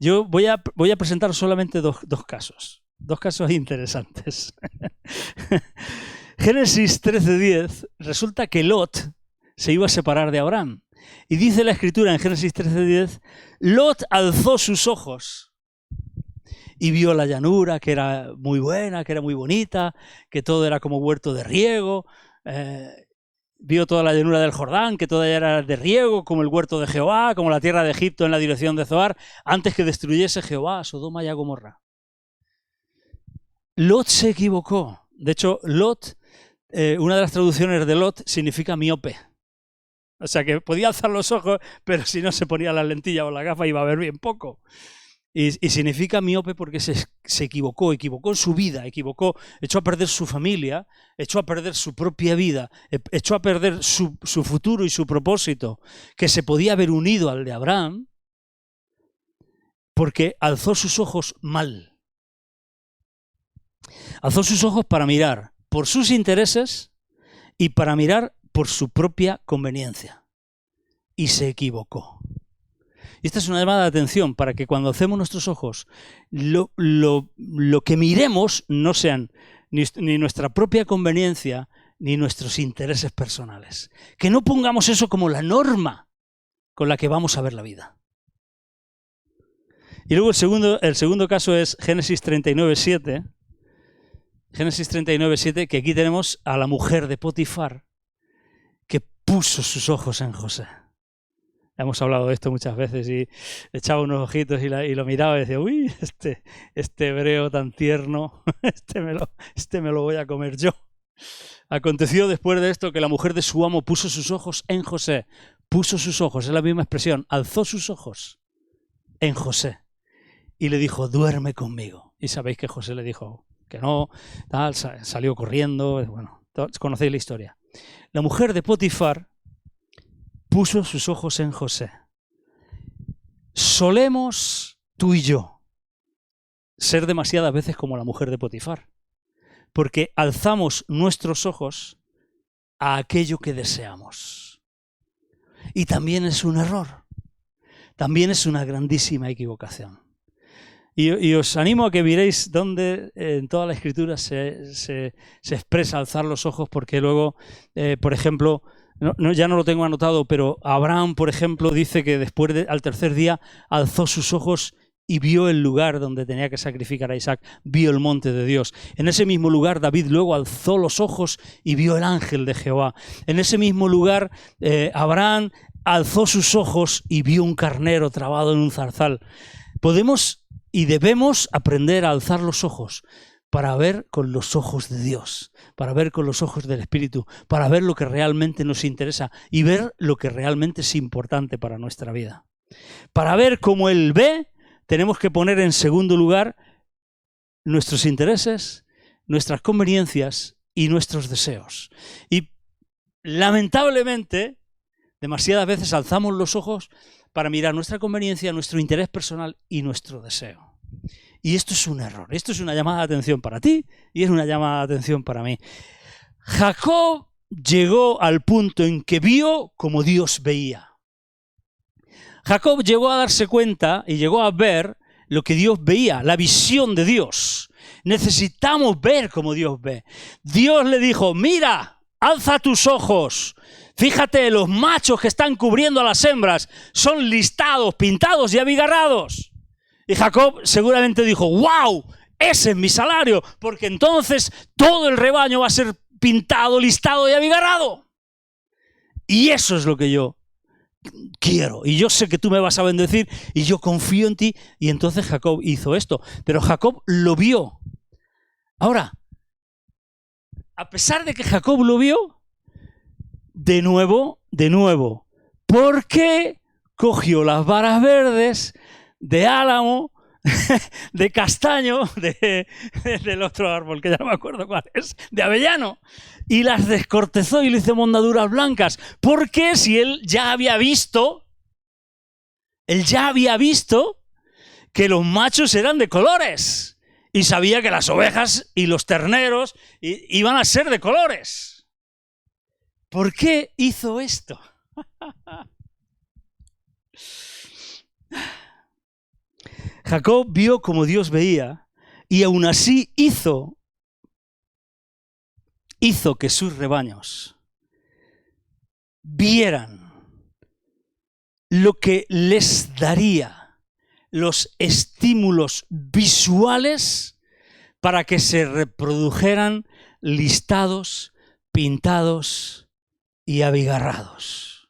yo voy a presentar solamente dos casos. Dos casos interesantes. Génesis 13:10, resulta que Lot se iba a separar de Abraham. Y dice la Escritura en Génesis 13:10, Lot alzó sus ojos y vio la llanura, que era muy buena, que era muy bonita, que todo era como huerto de riego. Vio toda la llanura del Jordán, que toda era de riego, como el huerto de Jehová, como la tierra de Egipto en la dirección de Zoar, antes que destruyese Jehová a Sodoma y a Gomorra. Lot se equivocó. De hecho, Lot, una de las traducciones de Lot significa miope. O sea que podía alzar los ojos, pero si no se ponía las lentillas o la gafa iba a ver bien poco. Y significa miope porque se equivocó en su vida, echó a perder su familia, echó a perder su propia vida, echó a perder su futuro y su propósito, que se podía haber unido al de Abraham, porque alzó sus ojos mal. Alzó sus ojos para mirar por sus intereses y para mirar por su propia conveniencia. Y se equivocó. Y esta es una llamada de atención para que cuando alcemos nuestros ojos, lo que miremos no sean ni nuestra propia conveniencia ni nuestros intereses personales. Que no pongamos eso como la norma con la que vamos a ver la vida. Y luego el segundo caso es Génesis 39:7. Génesis 39:7, que aquí tenemos a la mujer de Potifar que puso sus ojos en José. Hemos hablado de esto muchas veces y echaba unos ojitos y lo miraba y decía, uy, este hebreo tan tierno, este me lo voy a comer yo. Aconteció después de esto que la mujer de su amo puso sus ojos en José. Puso sus ojos, es la misma expresión, alzó sus ojos en José y le dijo, duerme conmigo. Y sabéis que José le dijo que no, tal, salió corriendo, bueno, conocéis la historia. La mujer de Potifar puso sus ojos en José. Solemos tú y yo ser demasiadas veces como la mujer de Potifar, porque alzamos nuestros ojos a aquello que deseamos. Y también es un error, también es una grandísima equivocación. Y os animo a que miréis dónde en toda la Escritura se expresa alzar los ojos, porque luego, por ejemplo, ya no lo tengo anotado, pero Abraham, por ejemplo, dice que después al tercer día alzó sus ojos y vio el lugar donde tenía que sacrificar a Isaac, vio el monte de Dios. En ese mismo lugar David luego alzó los ojos y vio el ángel de Jehová. En ese mismo lugar Abraham alzó sus ojos y vio un carnero trabado en un zarzal. Podemos y debemos aprender a alzar los ojos para ver con los ojos de Dios, para ver con los ojos del Espíritu, para ver lo que realmente nos interesa y ver lo que realmente es importante para nuestra vida. Para ver cómo Él ve, tenemos que poner en segundo lugar nuestros intereses, nuestras conveniencias y nuestros deseos. Y lamentablemente, demasiadas veces alzamos los ojos para mirar nuestra conveniencia, nuestro interés personal y nuestro deseo. Y esto es un error, esto es una llamada de atención para ti y es una llamada de atención para mí. Jacob llegó al punto en que vio como Dios veía. Jacob llegó a darse cuenta y llegó a ver lo que Dios veía, la visión de Dios. Necesitamos ver como Dios ve. Dios le dijo, mira, alza tus ojos. Fíjate, los machos que están cubriendo a las hembras son listados, pintados y abigarrados. Y Jacob seguramente dijo, ¡wow! Ese es mi salario, porque entonces todo el rebaño va a ser pintado, listado y abigarrado. Y eso es lo que yo quiero. Y yo sé que tú me vas a bendecir y yo confío en ti. Y entonces Jacob hizo esto. Pero Jacob lo vio. Ahora, a pesar de que Jacob lo vio, de nuevo, ¿por qué cogió las varas verdes de álamo, de castaño, del otro árbol, que ya no me acuerdo cuál es, de avellano, y las descortezó y le hizo mondaduras blancas? Porque si él ya había visto que los machos eran de colores y sabía que las ovejas y los terneros iban a ser de colores. ¿Por qué hizo esto? Jacob vio como Dios veía y aún así hizo que sus rebaños vieran lo que les daría los estímulos visuales para que se reprodujeran listados, pintados y abigarrados.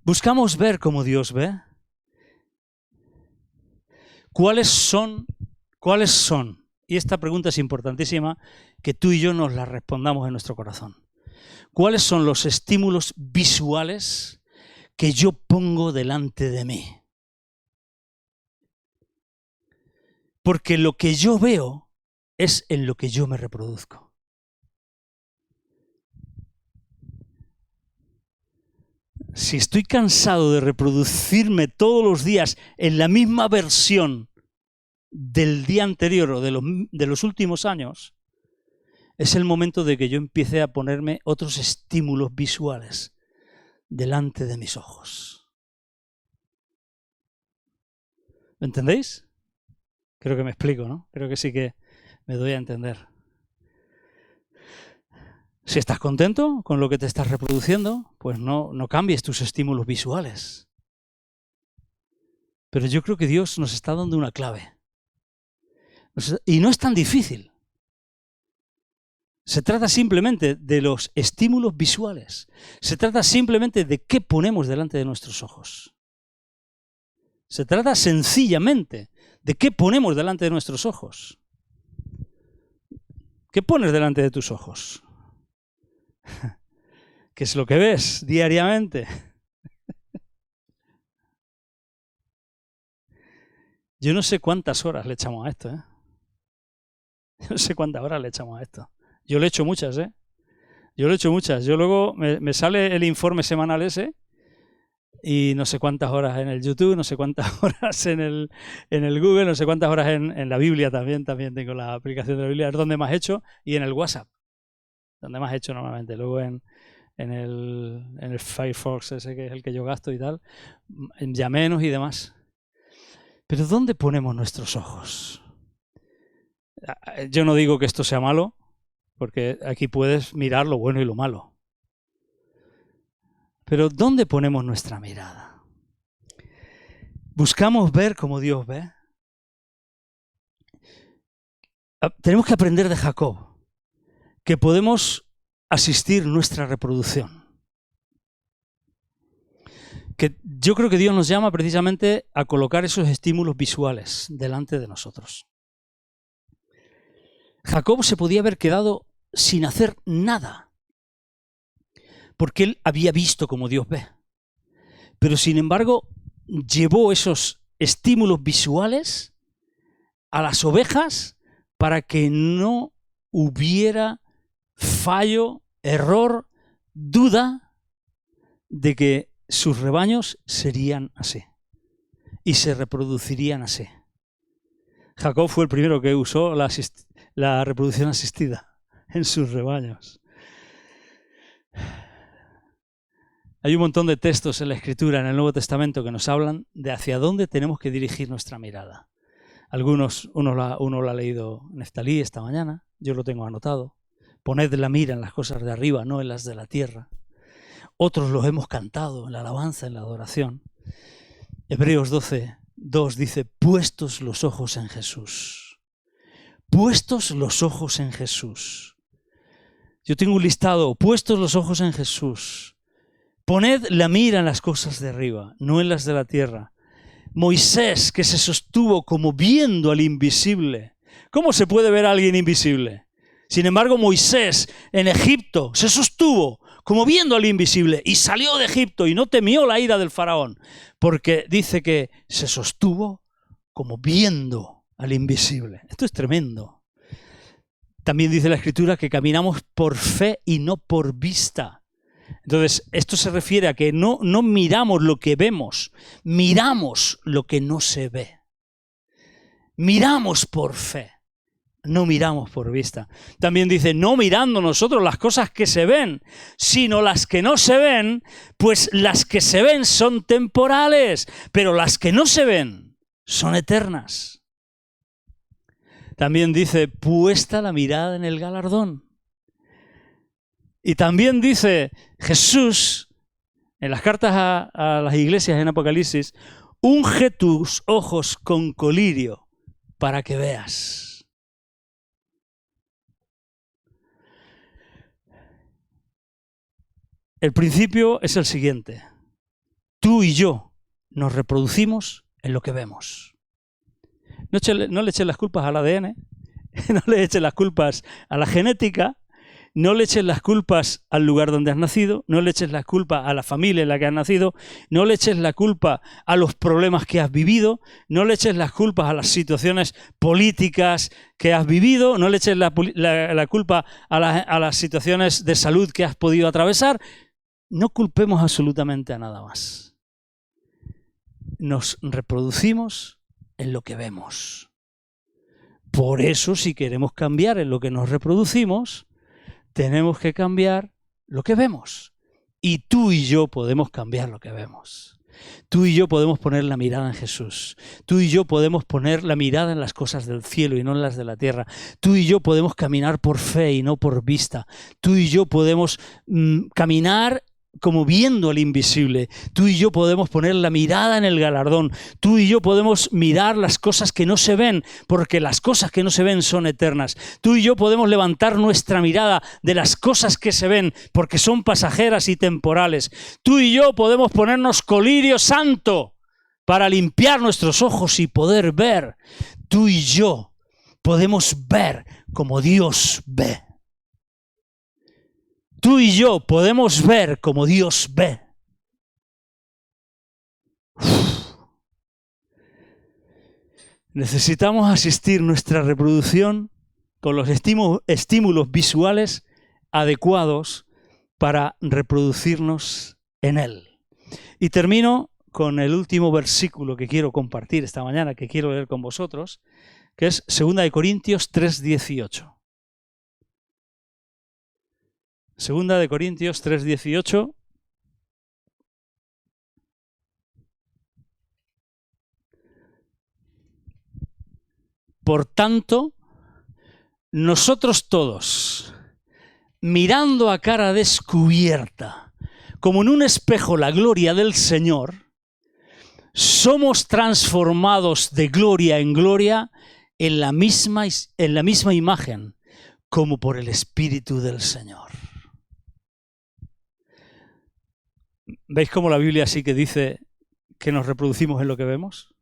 Buscamos ver como Dios ve. ¿Cuáles son? Y esta pregunta es importantísima, que tú y yo nos la respondamos en nuestro corazón. ¿Cuáles son los estímulos visuales que yo pongo delante de mí? Porque lo que yo veo es en lo que yo me reproduzco. Si estoy cansado de reproducirme todos los días en la misma versión del día anterior o de los últimos años, es el momento de que yo empiece a ponerme otros estímulos visuales delante de mis ojos. ¿Me entendéis? Creo que me explico, ¿no? Creo que sí que me doy a entender. Si estás contento con lo que te estás reproduciendo, pues no cambies tus estímulos visuales. Pero yo creo que Dios nos está dando una clave. Y no es tan difícil. Se trata simplemente de los estímulos visuales. Se trata simplemente de qué ponemos delante de nuestros ojos. Se trata sencillamente de qué ponemos delante de nuestros ojos. ¿Qué pones delante de tus ojos? ¿Qué es lo que ves diariamente? Yo no sé cuántas horas le echamos a esto, ¿eh? Yo no sé cuántas horas le echamos a esto. Yo le echo muchas, ¿eh? Yo le echo muchas. Yo luego me sale el informe semanal ese y no sé cuántas horas en el YouTube, no sé cuántas horas en el Google, no sé cuántas horas en la Biblia también tengo la aplicación de la Biblia, es donde más he hecho, y en el WhatsApp, donde más he hecho normalmente. Luego en el Firefox, ese que es el que yo gasto y tal, ya menos y demás. Pero ¿dónde ponemos nuestros ojos? Yo no digo que esto sea malo, porque aquí puedes mirar lo bueno y lo malo. Pero ¿dónde ponemos nuestra mirada? ¿Buscamos ver como Dios ve? Tenemos que aprender de Jacob, que podemos asistir nuestra reproducción. Que yo creo que Dios nos llama precisamente a colocar esos estímulos visuales delante de nosotros. Jacob se podía haber quedado sin hacer nada, porque él había visto como Dios ve. Pero sin embargo, llevó esos estímulos visuales a las ovejas para que no hubiera fallo, error, duda de que sus rebaños serían así y se reproducirían así. Jacob fue el primero que usó la reproducción asistida en sus rebaños. Hay un montón de textos en la Escritura, en el Nuevo Testamento, que nos hablan de hacia dónde tenemos que dirigir nuestra mirada. Uno lo ha leído Neftalí esta mañana, yo lo tengo anotado. Poned la mira en las cosas de arriba, no en las de la tierra. Otros los hemos cantado en la alabanza, en la adoración. Hebreos 12:2 dice, puestos los ojos en Jesús. Puestos los ojos en Jesús. Yo tengo un listado, puestos los ojos en Jesús. Poned la mira en las cosas de arriba, no en las de la tierra. Moisés, que se sostuvo como viendo al invisible. ¿Cómo se puede ver a alguien invisible? Sin embargo, Moisés en Egipto se sostuvo como viendo al invisible y salió de Egipto y no temió la ira del faraón, porque dice que se sostuvo como viendo al invisible. Esto es tremendo. También dice la Escritura que caminamos por fe y no por vista. Entonces, esto se refiere a que no miramos lo que vemos, miramos lo que no se ve. Miramos por fe, no miramos por vista. También dice, no mirando nosotros las cosas que se ven, sino las que no se ven, pues las que se ven son temporales, pero las que no se ven son eternas. También dice, puesta la mirada en el galardón. Y también dice Jesús en las cartas a las iglesias en Apocalipsis, unge tus ojos con colirio para que veas. El principio es el siguiente. Tú y yo nos reproducimos en lo que vemos. No le eches las culpas al ADN, no le eches las culpas a la genética, no le eches las culpas al lugar donde has nacido, no le eches las culpas a la familia en la que has nacido, no le eches la culpa a los problemas que has vivido, no le eches las culpas a las situaciones políticas que has vivido, no le eches la culpa a las situaciones de salud que has podido atravesar. No culpemos absolutamente a nada más. Nos reproducimos en lo que vemos. Por eso, si queremos cambiar en lo que nos reproducimos, tenemos que cambiar lo que vemos. Y tú y yo podemos cambiar lo que vemos. Tú y yo podemos poner la mirada en Jesús. Tú y yo podemos poner la mirada en las cosas del cielo y no en las de la tierra. Tú y yo podemos caminar por fe y no por vista. Tú y yo podemos caminar como viendo al invisible. Tú y yo podemos poner la mirada en el galardón. Tú y yo podemos mirar las cosas que no se ven, porque las cosas que no se ven son eternas. Tú y yo podemos levantar nuestra mirada de las cosas que se ven, porque son pasajeras y temporales. Tú y yo podemos ponernos colirio santo para limpiar nuestros ojos y poder ver. Tú y yo podemos ver como Dios ve. Tú y yo podemos ver como Dios ve. Necesitamos asistir nuestra reproducción con los estímulos visuales adecuados para reproducirnos en Él. Y termino con el último versículo que quiero compartir esta mañana, que quiero leer con vosotros, que es 2 Corintios 3:18. 2 Corintios 3:18. Por tanto, nosotros todos, mirando a cara descubierta, como en un espejo la gloria del Señor, somos transformados de gloria en gloria en la misma imagen, como por el Espíritu del Señor. ¿Veis cómo la Biblia sí que dice que nos reproducimos en lo que vemos?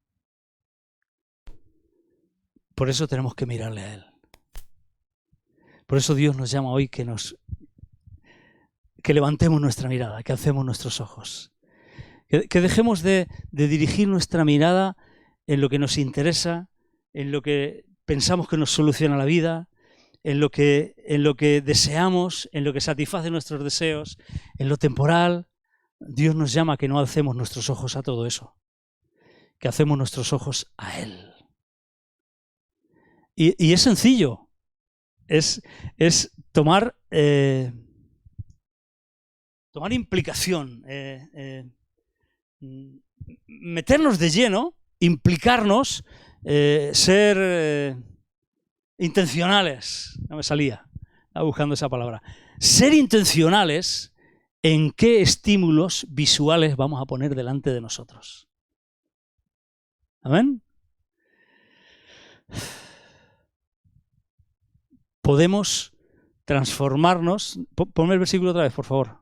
Por eso tenemos que mirarle a Él. Por eso Dios nos llama hoy que levantemos nuestra mirada, que alcemos nuestros ojos. Que dejemos de dirigir nuestra mirada en lo que nos interesa, en lo que pensamos que nos soluciona la vida, en lo que deseamos, en lo que satisface nuestros deseos, en lo temporal. Dios nos llama a que no alcemos nuestros ojos a todo eso, que alcemos nuestros ojos a Él. Y es sencillo, es tomar implicación, meternos de lleno, implicarnos, ser intencionales. No me salía, estaba buscando esa palabra. Ser intencionales en qué estímulos visuales vamos a poner delante de nosotros. ¿Amén? Podemos transformarnos, ponme el versículo otra vez, por favor.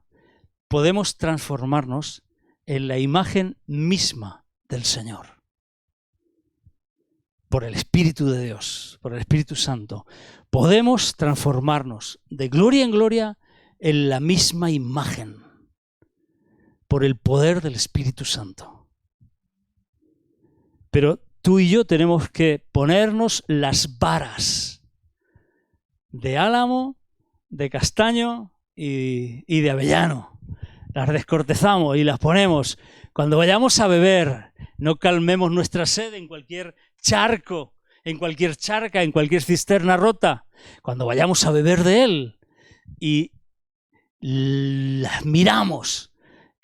Podemos transformarnos en la imagen misma del Señor. Por el Espíritu de Dios, por el Espíritu Santo. Podemos transformarnos de gloria en gloria en la misma imagen, por el poder del Espíritu Santo. Pero tú y yo tenemos que ponernos las varas de álamo, de castaño y de avellano. Las descortezamos y las ponemos. Cuando vayamos a beber, no calmemos nuestra sed en cualquier charco, en cualquier charca, en cualquier cisterna rota. Cuando vayamos a beber de Él y las miramos,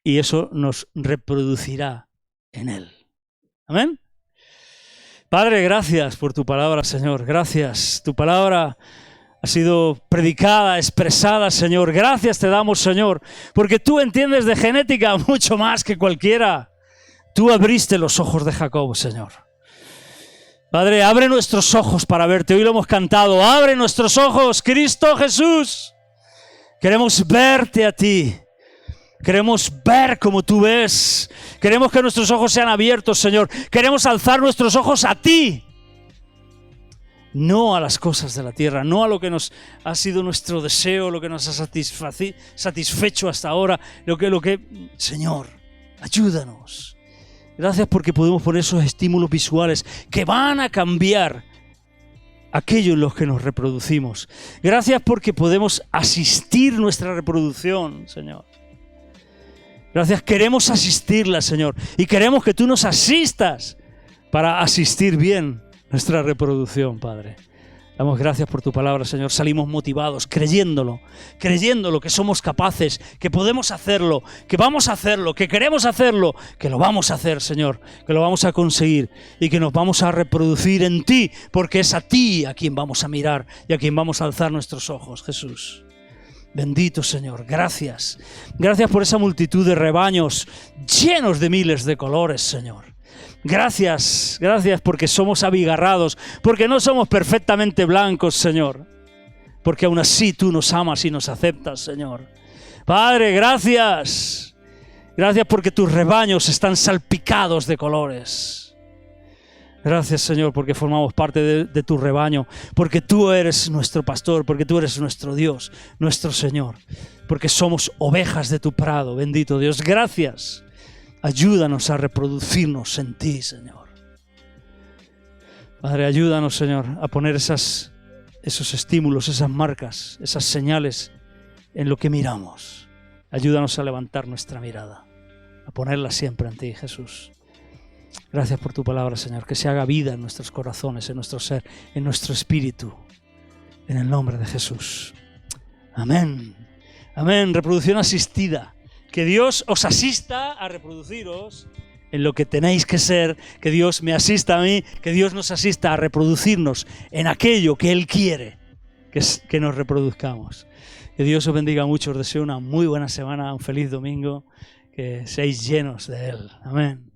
y eso nos reproducirá en Él. ¿Amén? Padre, gracias por tu palabra, Señor. Gracias. Tu palabra ha sido predicada, expresada, Señor. Gracias te damos, Señor, porque tú entiendes de genética mucho más que cualquiera. Tú abriste los ojos de Jacob, Señor. Padre, abre nuestros ojos para verte. Hoy lo hemos cantado. Abre nuestros ojos, Cristo Jesús. Queremos verte a ti. Queremos ver como tú ves. Queremos que nuestros ojos sean abiertos, Señor. Queremos alzar nuestros ojos a ti. No a las cosas de la tierra, no a lo que nos ha sido nuestro deseo, lo que nos ha satisfecho hasta ahora, Señor, ayúdanos. Gracias porque podemos poner esos estímulos visuales que van a cambiar aquello en los que nos reproducimos. Gracias porque podemos asistir nuestra reproducción, Señor. Gracias, queremos asistirla, Señor, y queremos que tú nos asistas para asistir bien nuestra reproducción, Padre. Damos gracias por tu palabra, Señor. Salimos motivados, creyéndolo, que somos capaces, que podemos hacerlo, que vamos a hacerlo, que queremos hacerlo, que lo vamos a hacer, Señor, que lo vamos a conseguir y que nos vamos a reproducir en ti, porque es a ti a quien vamos a mirar y a quien vamos a alzar nuestros ojos, Jesús. Bendito, Señor, gracias. Gracias por esa multitud de rebaños llenos de miles de colores, Señor. Gracias porque somos abigarrados, porque no somos perfectamente blancos, Señor, porque aún así tú nos amas y nos aceptas, Señor. Padre, gracias porque tus rebaños están salpicados de colores. Gracias, Señor, porque formamos parte de tu rebaño, porque tú eres nuestro pastor, porque tú eres nuestro Dios, nuestro Señor, porque somos ovejas de tu prado, bendito Dios. Gracias. Ayúdanos a reproducirnos en ti, Señor. Padre, ayúdanos, Señor, a poner esos estímulos, esas marcas, esas señales en lo que miramos. Ayúdanos a levantar nuestra mirada, a ponerla siempre en ti, Jesús. Gracias por tu palabra, Señor, que se haga vida en nuestros corazones, en nuestro ser, en nuestro espíritu, en el nombre de Jesús. Amén. Amén. Reproducción asistida. Que Dios os asista a reproduciros en lo que tenéis que ser, que Dios me asista a mí, que Dios nos asista a reproducirnos en aquello que Él quiere que nos reproduzcamos. Que Dios os bendiga mucho, os deseo una muy buena semana, un feliz domingo, que seáis llenos de Él. Amén.